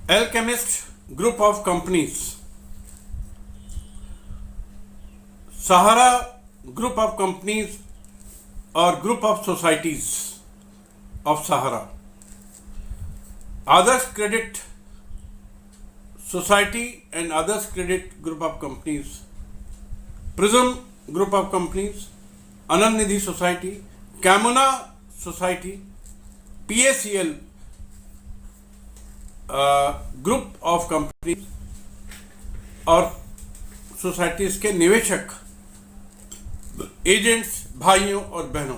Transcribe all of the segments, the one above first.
Alchemist Group of Companies, Sahara Group of Companies or Group of Societies of Sahara, Adarsh Credit Society and Adarsh Credit Group of Companies, Prism Group of Companies, Anand Nidhi Society, Camuna Society, PACL group of company और societies के निवेशक, agents, भाइयों और बहनों,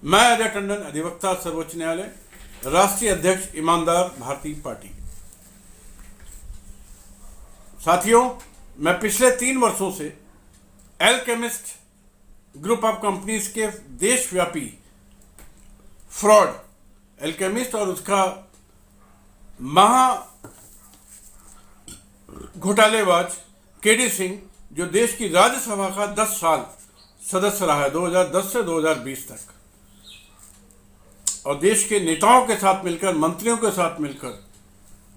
मैं अजय टंडन, अधिवक्ता, सर्वोच्च न्यायालय, राष्ट्रीय अध्यक्ष, ईमानदार भारतीय पार्टी। साथियों, मैं पिछले 3 वर्षों से एल्केमिस्ट ग्रुप ऑफ कंपनीज के देशव्यापी फ्रॉड, एल्केमिस्ट और उसका महा घोटालेबाज केडी सिंह, जो देश की राज्यसभा का 10 साल सदस्य रहा है, 2010 से 2020 तक, और देश के नेताओं के साथ मिलकर, मंत्रियों के साथ मिलकर,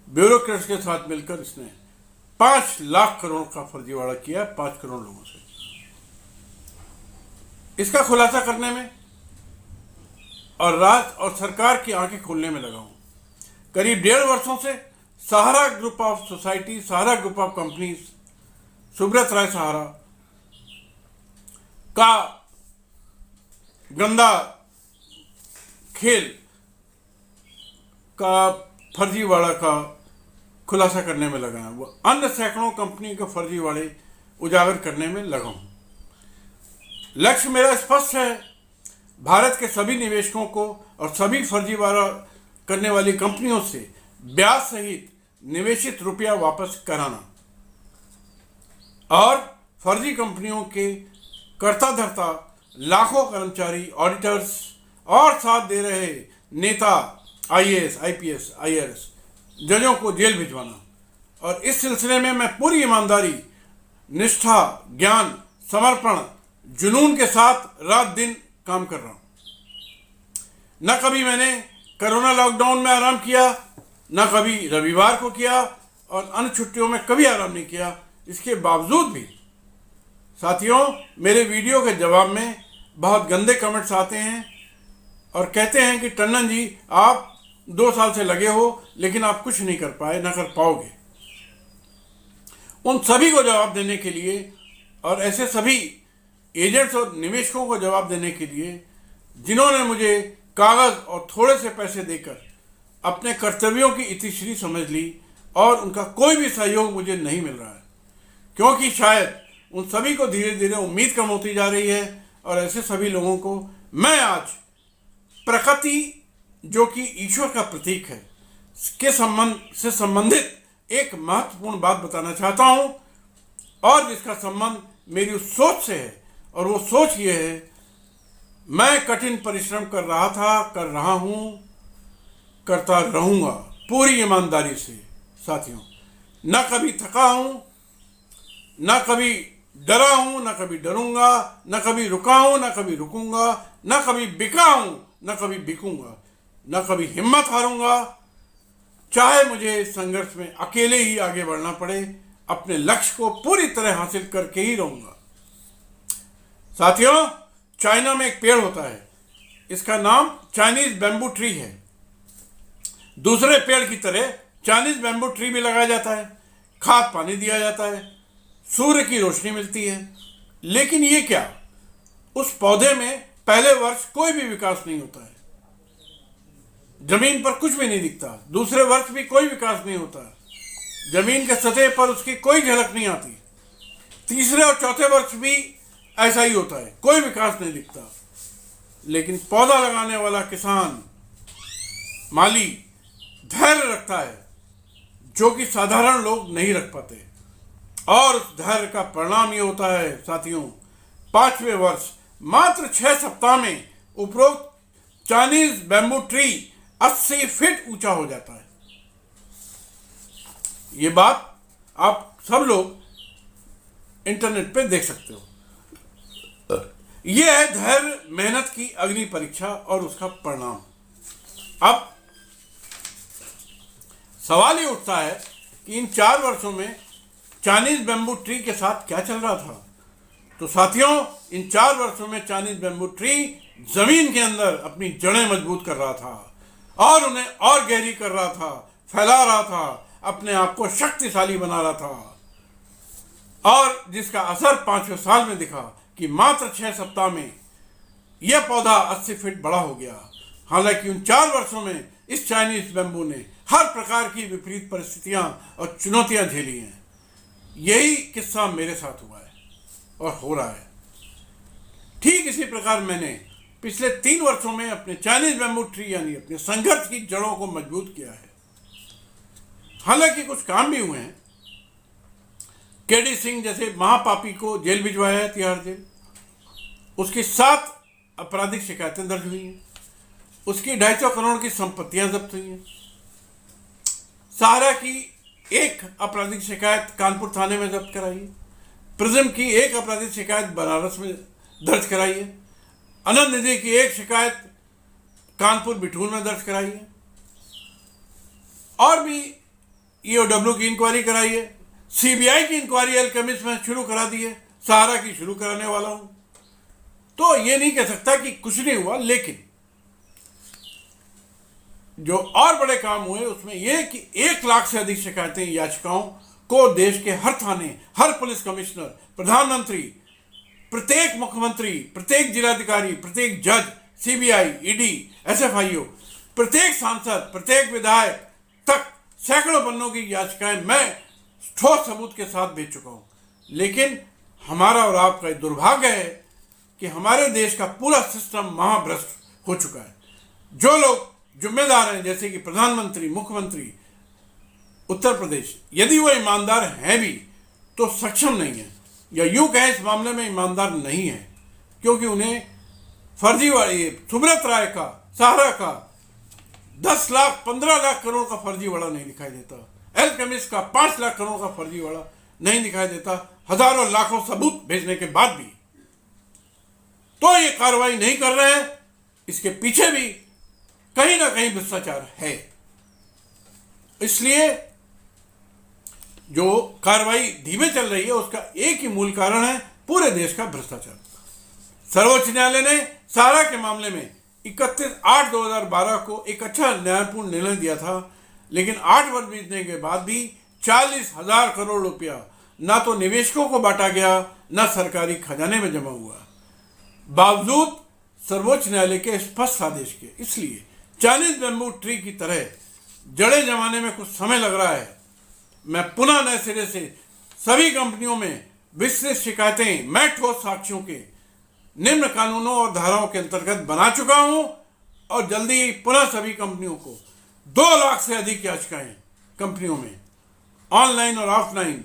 ब्यूरोक्रेट्स के साथ मिलकर इसने 5 लाख करोड़ का फर्जीवाड़ा किया 5 करोड़ लोगों से। इसका खुलासा करने में और राज्य और सरकार की आंखें खोलने में लगा हूं। करीब 1.5 वर्षों से Sahara group of society, Sahara group of companies, Subrata Roy Sahara का गंदा खेल का फर्जीवाड़ा का खुलासा करने में लगा है। वो अन्य सैकड़ों कंपनी के फर्जीवाड़े उजागर करने में लगा हूं। लक्ष्य मेरा स्पष्ट है, भारत के सभी निवेशकों को और सभी फर्जीवाड़ा करने वाली कंपनियों से ब्याज सहित निवेशित रुपया वापस कराना और फर्जी कंपनियों के कर्ता धर्ता, लाखों कर्मचारी, ऑडिटर्स और साथ दे रहे नेता, आईएएस, आईपीएस, आईआरएस, जजों को जेल भिजवाना। और इस सिलसिले में मैं पूरी ईमानदारी, निष्ठा, ज्ञान, समर्पण, जुनून के साथ रात दिन काम कर रहा हूं। न कभी मैंने कोरोना लॉकडाउन में आराम किया, न कभी रविवार को किया, और अन्य छुट्टियों में कभी आराम नहीं किया। इसके बावजूद भी साथियों, मेरे वीडियो के जवाब में बहुत गंदे कमेंट्स आते हैं और कहते हैं कि टंडन जी, आप 2 साल से लगे हो लेकिन आप कुछ नहीं कर पाए, ना कर पाओगे। उन सभी को जवाब देने के लिए और ऐसे सभी एजेंट्स और निवेशकों को जवाब देने के लिए जिन्होंने मुझे कागज और थोड़े से पैसे देकर अपने कर्तव्यों की इतिश्री समझ ली और उनका कोई भी सहयोग मुझे नहीं मिल रहा है, क्योंकि शायद उन सभी को धीरे धीरे उम्मीद कम होती जा रही है। और ऐसे सभी लोगों को मैं आज प्रकृति, जो कि ईश्वर का प्रतीक है, के संबंधित एक महत्वपूर्ण बात बताना चाहता हूं, और जिसका संबंध मेरी उस सोच से है। और वो सोच ये है, मैं कठिन परिश्रम कर रहा था, कर रहा हूं, करता रहूंगा पूरी ईमानदारी से। साथियों, न कभी थका हूं, न कभी डरा हूं, न कभी डरूंगा, न कभी रुका हूं, न कभी रुकूंगा, न कभी बिका हूं, न कभी बिकूंगा, न कभी हिम्मत हारूंगा। चाहे मुझे इस संघर्ष में अकेले ही आगे बढ़ना पड़े, अपने लक्ष्य को पूरी तरह हासिल करके ही रहूंगा। साथियों, चाइना में एक पेड़ होता है, इसका नाम चाइनीज बैम्बू ट्री है। दूसरे पेड़ की तरह चाइनीज बैम्बू ट्री भी लगाया जाता है, खाद पानी दिया जाता है, सूर्य की रोशनी मिलती है। लेकिन ये क्या, उस पौधे में पहले वर्ष कोई भी विकास नहीं होता है, जमीन पर कुछ भी नहीं दिखता। दूसरे वर्ष भी कोई विकास नहीं होता, जमीन के सतह पर उसकी कोई झलक नहीं आती। तीसरे और चौथे वर्ष भी ऐसा ही होता है, कोई विकास नहीं दिखता। लेकिन पौधा लगाने वाला किसान, माली धैर्य रखता है, जो कि साधारण लोग नहीं रख पाते। और उस धैर्य का परिणाम ये होता है साथियों, 5वें वर्ष मात्र 6 सप्ताह में उपरोक्त चाइनीज बैम्बू ट्री 80 फीट ऊंचा हो जाता है। ये बात आप सब लोग इंटरनेट पे देख सकते हो। यह है धैर्य, मेहनत की अग्नि परीक्षा और उसका परिणाम। अब सवाल ये उठता है कि इन 4 वर्षों में चाइनीज बैम्बू ट्री के साथ क्या चल रहा था। तो साथियों, इन 4 वर्षों में चाइनीज बैम्बू ट्री जमीन के अंदर अपनी जड़ें मजबूत कर रहा था और उन्हें और गहरी कर रहा था, फैला रहा था, अपने आप को शक्तिशाली बना रहा था, और जिसका असर 5वें साल में दिखा कि मात्र 6 सप्ताह में यह पौधा 80 फीट बड़ा हो गया। हालांकि उन 4 वर्षों में इस चाइनीज बैम्बू ने हर प्रकार की विपरीत परिस्थितियां और चुनौतियां झेली हैं। यही किस्सा मेरे साथ हुआ है और हो रहा है। ठीक इसी प्रकार मैंने पिछले 3 वर्षों में अपने चाइनीज बैम्बू ट्री यानी अपने संघर्ष की जड़ों को मजबूत किया है। हालांकि कुछ काम भी हुए हैं। केडी सिंह जैसे महापापी को जेल भिजवाया है, तिहाड़ जेल। उसकी 7 आपराधिक शिकायतें दर्ज हुई हैं। उसकी 250 करोड़ की संपत्तियां जब्त हुई हैं। सहारा की 1 आपराधिक शिकायत कानपुर थाने में जब्त कराई है। प्रिज्म की 1 आपराधिक शिकायत बनारस में दर्ज कराई है। अनंत निधि की 1 शिकायत कानपुर बिठूर में दर्ज कराई है। और भी ईओडब्ल्यू की इंक्वायरी कराई है। सीबीआई की इंक्वायरी अल्केमिस्ट में शुरू करा दी है। सहारा की शुरू कराने वाला हूं। तो ये नहीं कह सकता कि कुछ नहीं हुआ, लेकिन जो और बड़े काम हुए उसमें यह कि 1 लाख से अधिक शिकायतें, याचिकाओं को देश के हर थाने, हर पुलिस कमिश्नर, प्रधानमंत्री, प्रत्येक मुख्यमंत्री, प्रत्येक जिलाधिकारी, प्रत्येक जज, सीबीआई, ईडी, एसएफआईओ, प्रत्येक सांसद, प्रत्येक विधायक तक सैकड़ों पन्नों की याचिकाएं मैं ठोस सबूत के साथ भेज चुका हूं। लेकिन हमारा और आपका दुर्भाग्य है कि हमारे देश का पूरा सिस्टम महाभ्रष्ट हो चुका है। जो लोग जिम्मेदार हैं, जैसे कि प्रधानमंत्री, मुख्यमंत्री उत्तर प्रदेश, यदि वो ईमानदार हैं भी तो सक्षम नहीं है, या यूं कहें इस मामले में ईमानदार नहीं है, क्योंकि उन्हें फर्जीवाड़े सुब्रत राय का, सहारा का 10 लाख 15 लाख करोड़ का फर्जीवाड़ा नहीं दिखाई देता। अल्केमिस्ट का 5 लाख करोड़ का फर्जीवाड़ा नहीं दिखाई देता, हजारों लाखों सबूत भेजने के बाद भी। तो ये कार्रवाई नहीं कर रहे हैं, इसके पीछे भी कहीं ना कहीं भ्रष्टाचार है। इसलिए जो कार्रवाई धीमे चल रही है उसका एक ही मूल कारण है पूरे देश का भ्रष्टाचार। सर्वोच्च न्यायालय ने सहारा के मामले में 31/8/2012 को एक अच्छा न्यायपूर्ण निर्णय दिया था, लेकिन 8 वर्ष बीतने के बाद भी 40,000 करोड़ रुपया ना तो निवेशकों को बांटा गया, ना सरकारी खजाने में जमा हुआ, बावजूद सर्वोच्च न्यायालय के स्पष्ट आदेश के। इसलिए चाइनीज बैम्बू ट्री की तरह जड़ें जमाने में कुछ समय लग रहा है। मैं पुनः नए सिरे से सभी कंपनियों में विस्तृत शिकायतें मैं ठोस साक्ष्यों के निम्न कानूनों और धाराओं के अंतर्गत बना चुका हूं, और जल्दी ही पुनः सभी कंपनियों को 2 लाख से अधिक याचिकाएं कंपनियों में ऑनलाइन और ऑफलाइन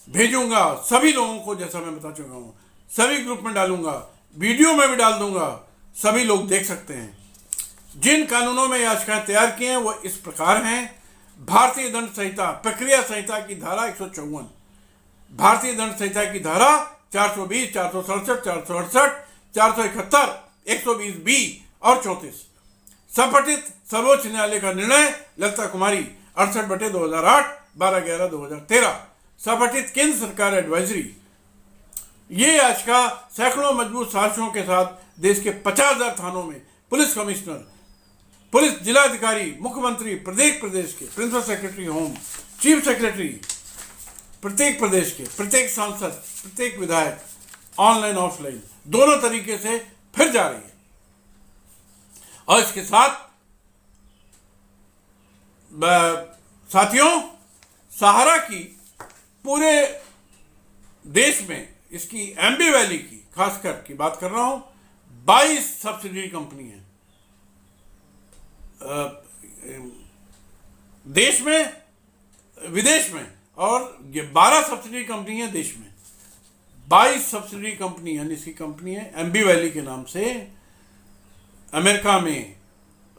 भेजूंगा। सभी लोगों को, जैसा मैं बता चुका हूं, सभी ग्रुप में डालूंगा, वीडियो में भी डाल दूंगा, सभी लोग देख सकते हैं। जिन कानूनों में याचिकाएं तैयार की हैं वो इस प्रकार हैं। भारतीय दंड संहिता प्रक्रिया संहिता की धारा 154, भारतीय दंड संहिता की धारा 420, 467, 468, 471, 120 बी और 34। संपठित सर्वोच्च न्यायालय का निर्णय ललिता कुमारी 68/2008, 12/11/2013। संपठित केंद्र सरकार एडवाइजरी। ये याचिका सैकड़ों मजबूत साक्ष्यों के साथ देश के 50,000 थानों में पुलिस कमिश्नर, पुलिस जिलाधिकारी, मुख्यमंत्री, प्रत्येक प्रदेश के principal secretary home, chief secretary, प्रत्येक प्रदेश के प्रत्येक सांसद, प्रत्येक विधायक, ऑनलाइन ऑफलाइन दोनों तरीके से फिर जा रही है। और इसके साथ साथियों, सहारा की पूरे देश में, इसकी एम्बी वैली की खासकर की बात कर रहा हूं, 22 सब्सिडी कंपनी है देश में, विदेश में, और ये 12 सब्सिडी कंपनी है देश में। 22 सब्सिडी कंपनी यानी इसकी कंपनी है एम्बी वैली के नाम से, अमेरिका में,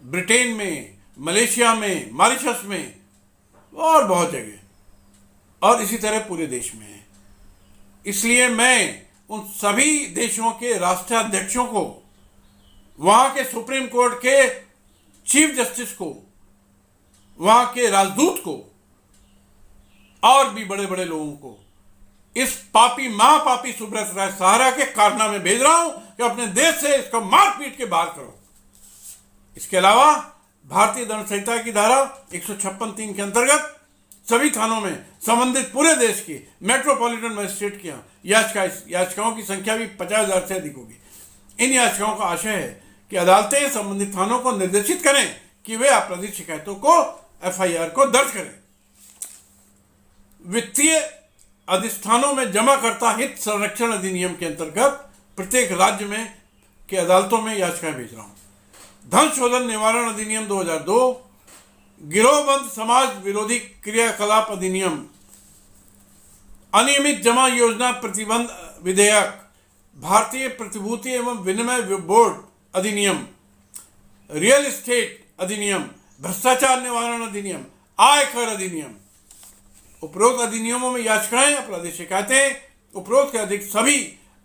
ब्रिटेन में, मलेशिया में, मॉरिशस में और बहुत जगह, और इसी तरह पूरे देश में है। इसलिए मैं उन सभी देशों के राष्ट्राध्यक्षों को, वहां के सुप्रीम कोर्ट के चीफ जस्टिस को वहां के राजदूत को और भी बड़े बड़े लोगों को इस पापी महापापी सुब्रत राय सहारा के कारनामे भेज रहा हूं कि अपने देश से इसको मार पीट के बाहर करो। इसके अलावा भारतीय दंड संहिता की धारा 156(3) के अंतर्गत सभी थानों में संबंधित पूरे देश की मेट्रोपॉलिटन मजिस्ट्रेट की याचिकाओं की संख्या भी 50,000 से अधिक होगी। इन याचिकाओं का आशय है कि अदालतें संबंधित थानों को निर्देशित करें कि वे आपराधिक शिकायतों को FIR को दर्ज करें। वित्तीय अधिष्ठानों में जमाकर्ता हित संरक्षण अधिनियम के अंतर्गत प्रत्येक राज्य में के अदालतों में याचिकाएं भेज रहा हूं। धन शोधन निवारण अधिनियम 2002, गिरोहबंद समाज विरोधी क्रियाकलाप अधिनियम, अनियमित जमा योजना प्रतिबंध विधेयक, भारतीय प्रतिभूति एवं विनिमय बोर्ड अधिनियम, रियल एस्टेट अधिनियम, भ्रष्टाचार निवारण अधिनियम, आयकर अधिनियम। उपरोक्त अधिनियमों में याचिकाएं, आपराधिक शिकायतें उपरोक्त के अधिक सभी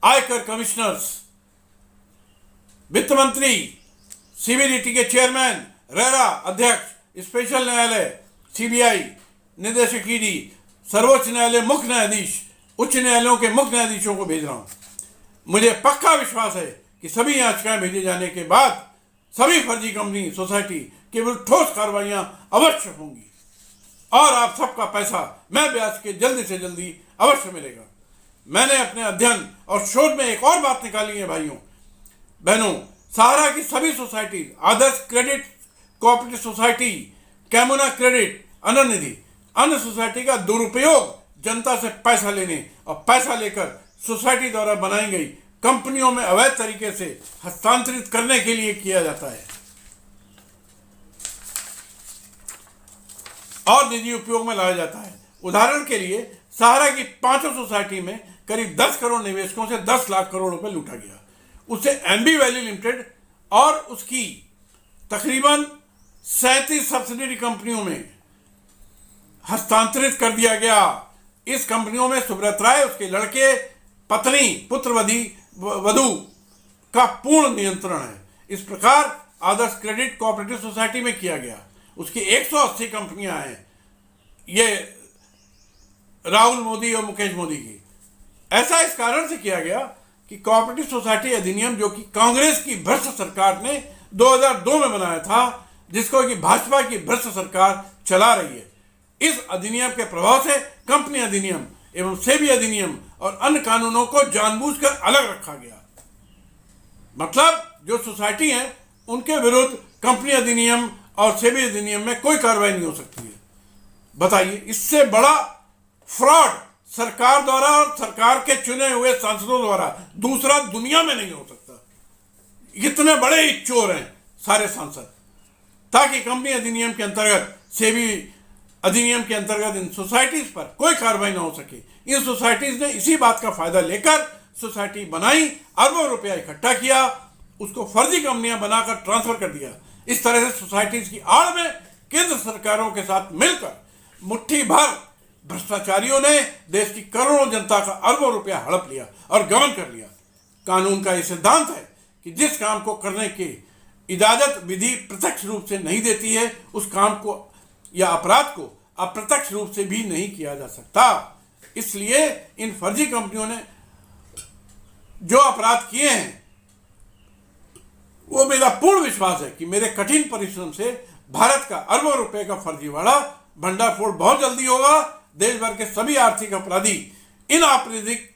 आयकर कमिश्नर्स, वित्त मंत्री, CBDT के चेयरमैन, रेरा अध्यक्ष, स्पेशल न्यायालय, CBI निदेशक ED, सर्वोच्च न्यायालय मुख्य न्यायाधीश, उच्च न्यायालयों के मुख्य न्यायाधीशों को भेज रहा हूं। मुझे पक्का विश्वास है कि सभी याचिकाएं भेजे जाने के बाद सभी फर्जी कंपनी सोसाइटी के विरुद्ध ठोस कार्रवाइयां अवश्य होंगी और आप सबका पैसा मैं ब्याज के जल्दी से जल्दी अवश्य मिलेगा। मैंने अपने अध्ययन और शोध में एक और बात निकाली है भाइयों बहनों, सहारा की सभी सोसाइटी, आदर्श क्रेडिट कोऑपरेटिव सोसाइटी, कैमुना क्रेडिट, अनन्य निधि, अन्य सोसाइटी का दुरुपयोग जनता से पैसा लेने और पैसा लेकर सोसाइटी द्वारा बनाई गई कंपनियों में अवैध तरीके से हस्तांतरित करने के लिए किया जाता है और निजी उपयोग में लाया जाता है। उदाहरण के लिए सहारा की 5 सोसाइटी में करीब 10 करोड़ निवेशकों से 10 लाख करोड़ रुपए लूटा गया। उसे MB वैली लिमिटेड और उसकी तकरीबन 37 सब्सिडरी कंपनियों में हस्तांतरित कर दिया गया। इस कंपनियों में सुब्रत राय, उसके लड़के, पत्नी, पुत्रवधू का पूर्ण नियंत्रण है। इस प्रकार आदर्श क्रेडिट कोऑपरेटिव सोसाइटी में किया गया। उसकी 180 कंपनियां हैं, ये राहुल मोदी और मुकेश मोदी की। ऐसा इस कारण से किया गया कि कोऑपरेटिव सोसाइटी अधिनियम, जो कि कांग्रेस की भ्रष्ट सरकार ने 2002 में बनाया था, जिसको कि भाजपा की भ्रष्ट सरकार चला रही है, इस अधिनियम के प्रभाव से कंपनी अधिनियम एवं सेबी अधिनियम और अन्य कानूनों को जानबूझकर अलग रखा गया। मतलब जो सोसाइटी है उनके विरुद्ध कंपनी अधिनियम और सेबी अधिनियम में कोई कार्रवाई नहीं हो सकती है। बताइए, इससे बड़ा फ्रॉड सरकार द्वारा और सरकार के चुने हुए सांसदों द्वारा दूसरा दुनिया में नहीं हो सकता। इतने बड़े ही चोर हैं सारे सांसद, ताकि कंपनी अधिनियम के अंतर्गत, सेबी अधिनियम के अंतर्गत इन सोसाइटीज पर कोई कार्रवाई ना हो सके। इन सोसाइटीज ने इसी बात का फायदा लेकर सोसाइटी बनाई, अरबों रुपया इकट्ठा किया, उसको फर्जी कंपनियां बनाकर ट्रांसफर कर दिया। इस तरह से सोसाइटीज की आड़ में केंद्र सरकारों के साथ मिलकर मुट्ठी भर भ्रष्टाचारियों ने देश की करोड़ों जनता का अरबों रुपया हड़प लिया और गबन कर लिया। कानून का यह सिद्धांत है कि जिस काम को करने की इजाजत विधि प्रत्यक्ष रूप से नहीं देती है, उस काम को या अपराध को अप्रत्यक्ष रूप से भी नहीं किया जा सकता। इसलिए इन फर्जी कंपनियों ने जो अपराध किए हैं, वो मेरा पूर्ण विश्वास है कि मेरे कठिन परिश्रम से भारत का अरबों रुपए का फर्जीवाड़ा भंडाफोड़ बहुत जल्दी होगा। देश भर के सभी आर्थिक अपराधी इन आपराधिक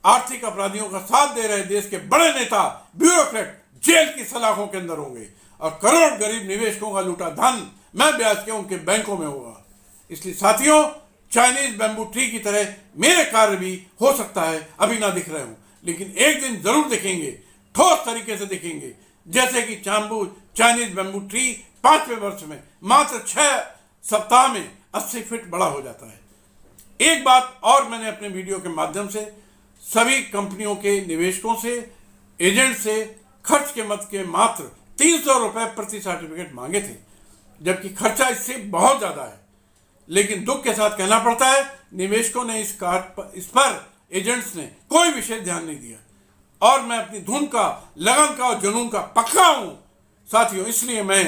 आर्थिक अपराधियों का साथ दे रहे देश के बड़े नेता, ब्यूरोक्रेट जेल की सलाखों के अंदर होंगे और करोड़ गरीब निवेशकों का लूटा धन मैं ब्याज के उनके बैंकों में होगा। इसलिए साथियों, चाइनीज बैम्बू ट्री की तरह मेरे कार्य भी हो सकता है अभी ना दिख रहे हूं, लेकिन एक दिन जरूर दिखेंगे, ठोस तरीके से दिखेंगे। जैसे कि चाइनीज बैम्बू ट्री 5वें वर्ष में मात्र 6 सप्ताह में 80 फीट बड़ा हो जाता है। एक बात और मैंने अपने वीडियो के माध्यम से सभी कंपनियों के निवेशकों से, एजेंट से खर्च के मत के मात्र 300 रुपए प्रति सर्टिफिकेट मांगे थे, जबकि खर्चा इससे बहुत ज्यादा है। लेकिन दुख के साथ कहना पड़ता है, निवेशकों ने इस पर एजेंट्स ने कोई विशेष ध्यान नहीं दिया और मैं अपनी धुन का, लगन का और जुनून का पक्का हूं साथियों। इसलिए मैं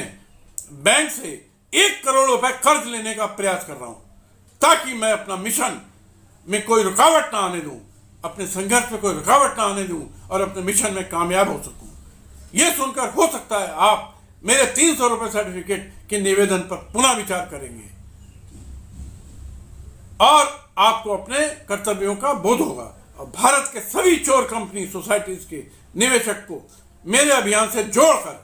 बैंक से 1 करोड़ रुपए कर्ज लेने का प्रयास कर रहा हूं, ताकि मैं अपना मिशन में कोई रुकावट ना आने दूं, अपने संघर्ष में कोई रुकावट ना आने दूं और अपने मिशन में कामयाब हो सकूं। यह सुनकर हो सकता है आप मेरे 300 रुपए सर्टिफिकेट के निवेदन पर पुनः विचार करेंगे और आपको अपने कर्तव्यों का बोध होगा। और भारत के सभी चोर कंपनी सोसाइटीज के निवेशक को मेरे अभियान से जोड़कर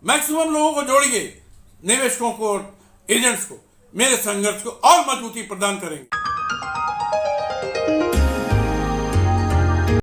मैक्सिमम लोगों को जोड़िए, निवेशकों को और एजेंट्स को मेरे संघर्ष को और मजबूती प्रदान करेंगे।